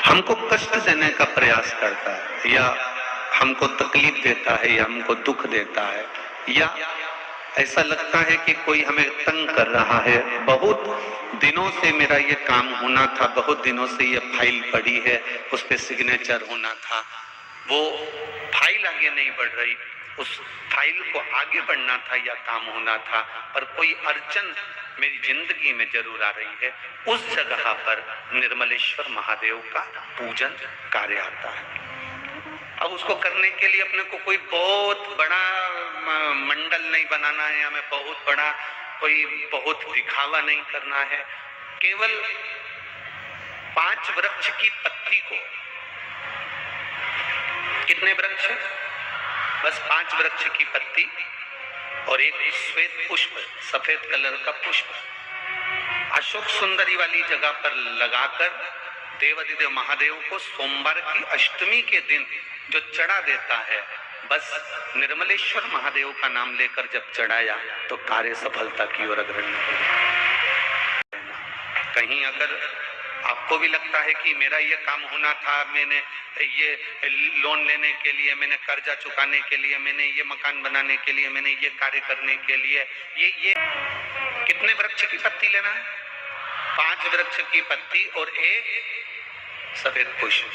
हमको कष्ट देने का प्रयास करता है, या हमको तकलीफ देता है, या हमको दुख देता है, या ऐसा लगता है कि कोई हमें तंग कर रहा है। बहुत दिनों से मेरा ये काम होना था, बहुत दिनों से ये फाइल पड़ी है, उस पर सिग्नेचर होना था, वो फाइल आगे नहीं बढ़ रही, उस फाइल को आगे बढ़ना था या काम होना था, पर कोई अड़चन मेरी जिंदगी में जरूर आ रही है। उस जगह पर निर्मलेश्वर महादेव का पूजन कार्य आता है। अब उसको करने के लिए अपने को कोई बहुत बड़ा मंडल नहीं बनाना है, हमें बहुत दिखावा नहीं करना है। केवल 5 वृक्ष की पत्ती को, कितने वृक्ष? बस 5 वृक्ष की पत्ती और एक श्वेत पुष्प, सफेद कलर का पुष्प अशोक सुंदरी वाली जगह पर लगाकर देवाधिदेव महादेव को सोमवार की अष्टमी के दिन जो चढ़ा देता है, बस निर्मलेश्वर महादेव का नाम लेकर जब चढ़ाया तो कार्य सफलता की ओर अग्रणी हो। कहीं अगर आपको भी लगता है कि मेरा ये काम होना था, मैंने ये लोन लेने के लिए, मैंने कर्जा चुकाने के लिए, मैंने ये मकान बनाने के लिए, मैंने ये कार्य करने के लिए, ये कितने वृक्ष की पत्ती लेना है? 5 वृक्ष की पत्ती और एक सफेद पुष्प।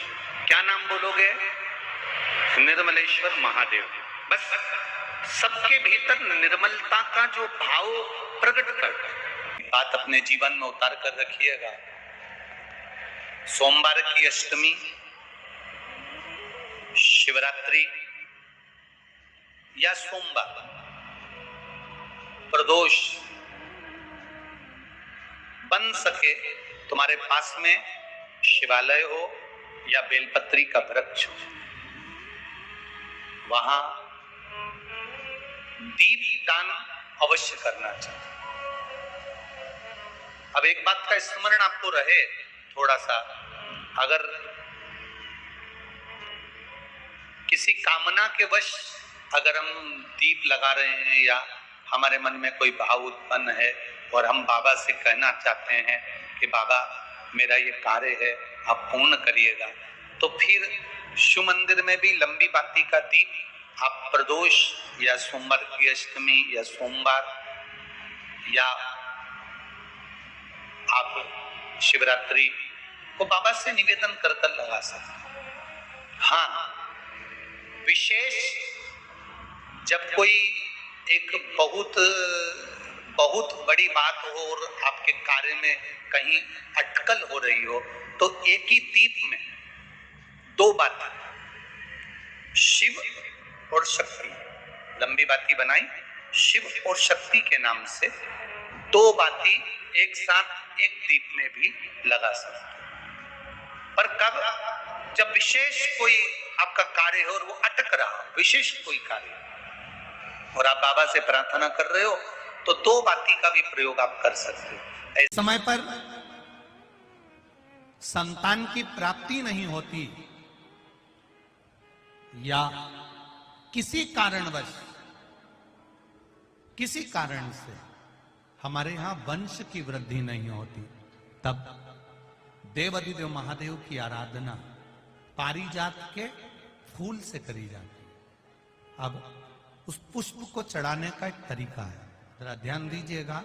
क्या नाम बोलोगे? निर्मलेश्वर महादेव। बस सबके भीतर निर्मलता का जो भाव प्रकट कर बात अपने जीवन में उतार कर रखिएगा। सोमवार की अष्टमी, शिवरात्रि या सोमवार, प्रदोष, बन सके तुम्हारे पास में शिवालय हो या बेलपत्री का वृक्ष हो, वहां दीप दान अवश्य करना चाहिए। अब एक बात का स्मरण आपको रहे थोड़ा सा, अगर किसी कामना के वश अगर हम दीप लगा रहे हैं या हमारे मन में कोई भाव उत्पन्न है और हम बाबा से कहना चाहते हैं कि बाबा मेरा ये कार्य है आप पूर्ण करिएगा, तो फिर शिव मंदिर में भी लंबी बाती का दीप आप प्रदोष या सोमवार की अष्टमी या सोमवार या आप शिवरात्रि को बाबा से निवेदन कर कर लगा सकते हैं। हाँ, विशेष जब कोई एक बहुत बड़ी बात हो और आपके कार्य में कहीं अटकल हो रही हो, तो एक ही दीप में 2 बातें, शिव और शक्ति, लंबी बाती बनाई, शिव और शक्ति के नाम से 2 बाती एक साथ एक दीप में भी लगा सकते। पर कब? जब विशेष कोई आपका कार्य हो और वो अटक रहा, विशेष कोई कार्य, और आप बाबा से प्रार्थना कर रहे हो, तो 2 बाती का भी प्रयोग आप कर सकते हो। इस समय पर संतान की प्राप्ति नहीं होती या किसी कारणवश, किसी कारण से हमारे यहां वंश की वृद्धि नहीं होती, तब देवाधिदेव महादेव की आराधना पारिजात के फूल से करी जाती है। अब उस पुष्प को चढ़ाने का एक तरीका है, जरा ध्यान दीजिएगा।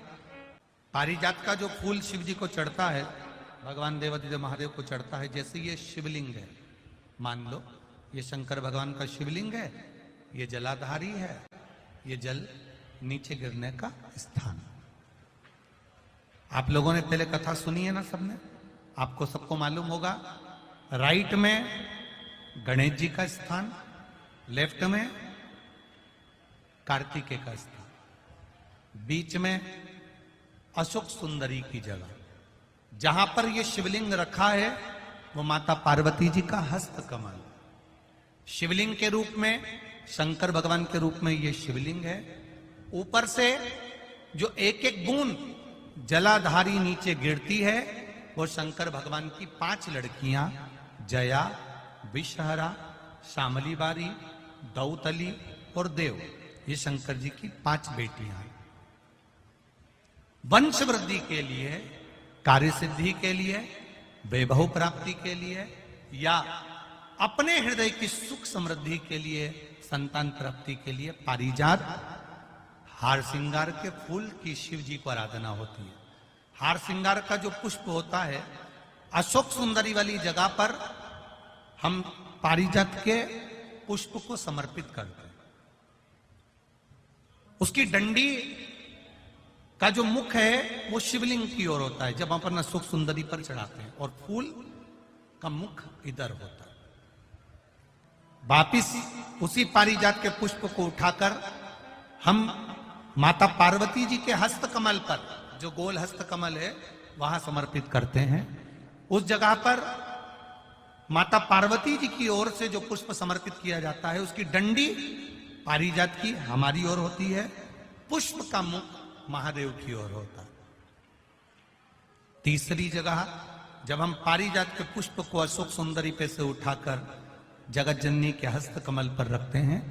पारिजात का जो फूल शिव जी को चढ़ता है, भगवान देवाधिदेव महादेव को चढ़ता है, जैसे ये शिवलिंग है, मान लो ये शंकर भगवान का शिवलिंग है, ये जलाधारी है, ये जल नीचे गिरने का स्थान। आप लोगों ने पहले कथा सुनी है ना सबने, आपको सबको मालूम होगा। राइट में गणेश जी का स्थान, लेफ्ट में कार्तिकेय का स्थान, बीच में अशोक सुंदरी की जगह। जहां पर यह शिवलिंग रखा है वो माता पार्वती जी का हस्त कमल, शिवलिंग के रूप में, शंकर भगवान के रूप में यह शिवलिंग है। ऊपर से जो एक एक बूंद जलाधारी नीचे गिरती है वो शंकर भगवान की 5 लड़कियां, जया, विषहरा, शामली बारी, दौतली और देव, ये शंकर जी की 5 बेटियां हैं। वंश वृद्धि के लिए, कार्य सिद्धि के लिए, वैभव प्राप्ति के लिए या अपने हृदय की सुख समृद्धि के लिए, संतान प्राप्ति के लिए पारिजात हार श्रृंगार के फूल की शिव जी को आराधना होती है। हार श्रृंगार का जो पुष्प होता है, अशोक सुंदरी वाली जगह पर हम पारिजात के पुष्प को समर्पित करते हैं। उसकी डंडी का जो मुख है वो शिवलिंग की ओर होता है जब अपन अशोक सुंदरी पर चढ़ाते हैं, और फूल का मुख इधर होता है। वापिस उसी पारिजात के पुष्प को उठाकर हम माता पार्वती जी के हस्त कमल पर, जो गोल हस्त कमल है, वहां समर्पित करते हैं। उस जगह पर माता पार्वती जी की ओर से जो पुष्प समर्पित किया जाता है, उसकी डंडी पारिजात की हमारी ओर होती है, पुष्प का मुख महादेव की ओर होता है। तीसरी जगह जब हम पारिजात के पुष्प को अशोक सुंदरी पे से उठाकर जगत जननी के हस्त कमल पर रखते हैं,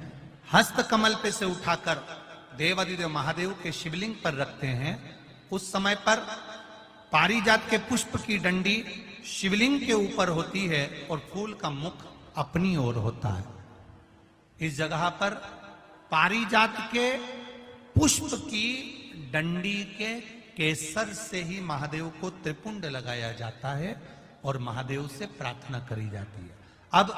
हस्त कमल पे से उठाकर देवादिदेव महादेव के शिवलिंग पर रखते हैं, उस समय पर पारिजात के पुष्प की डंडी शिवलिंग के ऊपर होती है और फूल का मुख अपनी ओर होता है। इस जगह पर पारिजात के पुष्प की डंडी के केसर से ही महादेव को त्रिपुंड लगाया जाता है और महादेव से प्रार्थना करी जाती है। अब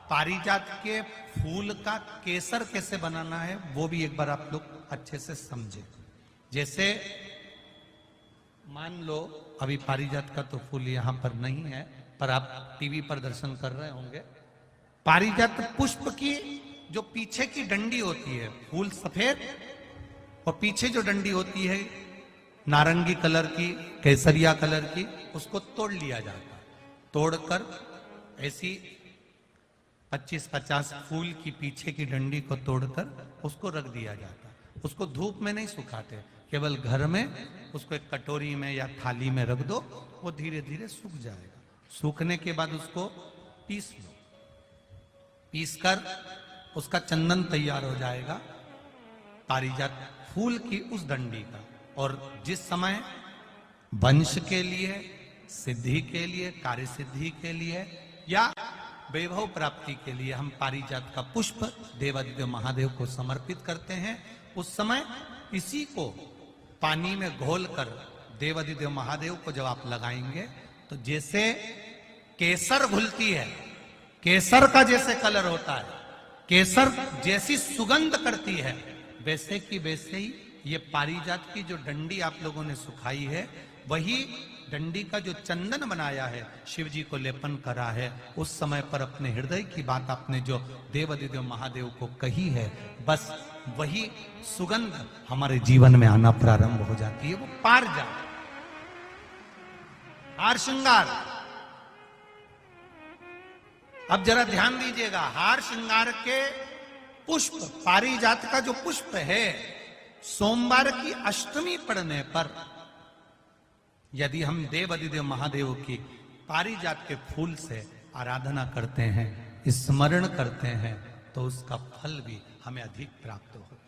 पारिजात के फूल का केसर कैसे बनाना है वो भी एक बार आप लोग अच्छे से समझे। जैसे मान लो अभी पारिजात का तो फूल यहां पर नहीं है, पर आप टीवी पर दर्शन कर रहे होंगे। पारिजात पुष्प की जो पीछे की डंडी होती है, फूल सफेद और पीछे जो डंडी होती है नारंगी कलर की, केसरिया कलर की, उसको तोड़ लिया जाता है। तोड़कर ऐसी 25-50 फूल की पीछे की डंडी को तोड़कर उसको रख दिया जाता है। उसको धूप में नहीं सुखाते, केवल घर में उसको एक कटोरी में या थाली में रख दो, वो धीरे धीरे सूख जाएगा। सूखने के बाद उसको पीस लो, पीसकर उसका चंदन तैयार हो जाएगा पारिजात फूल की उस डंडी का। और जिस समय वंश के लिए, सिद्धि के लिए, कार्य सिद्धि के लिए या वैभव प्राप्ति के लिए हम पारिजात का पुष्प देवादिदेव महादेव को समर्पित करते हैं, उस समय इसी को पानी में घोलकर देवादिदेव महादेव को जब आप लगाएंगे तो जैसे केसर घुलती है, केसर का जैसे कलर होता है, केसर जैसी सुगंध करती है, वैसे की वैसे ही ये पारिजात की जो डंडी आप लोगों ने सुखाई है, वही डंडी का जो चंदन बनाया है, शिव जी को लेपन करा है, उस समय पर अपने हृदय की बात आपने जो देवादिदेव महादेव को कही है, बस वही सुगंध हमारे जीवन में आना प्रारंभ हो जाती है। वो पारिजात हार श्रृंगार। अब जरा ध्यान दीजिएगा, हार श्रृंगार के पुष्प, पारिजात का जो पुष्प है, सोमवार की अष्टमी पड़ने पर यदि हम देवादिदेव महादेव की पारिजात के फूल से आराधना करते हैं, स्मरण करते हैं, तो उसका फल भी हमें अधिक प्राप्त होता है।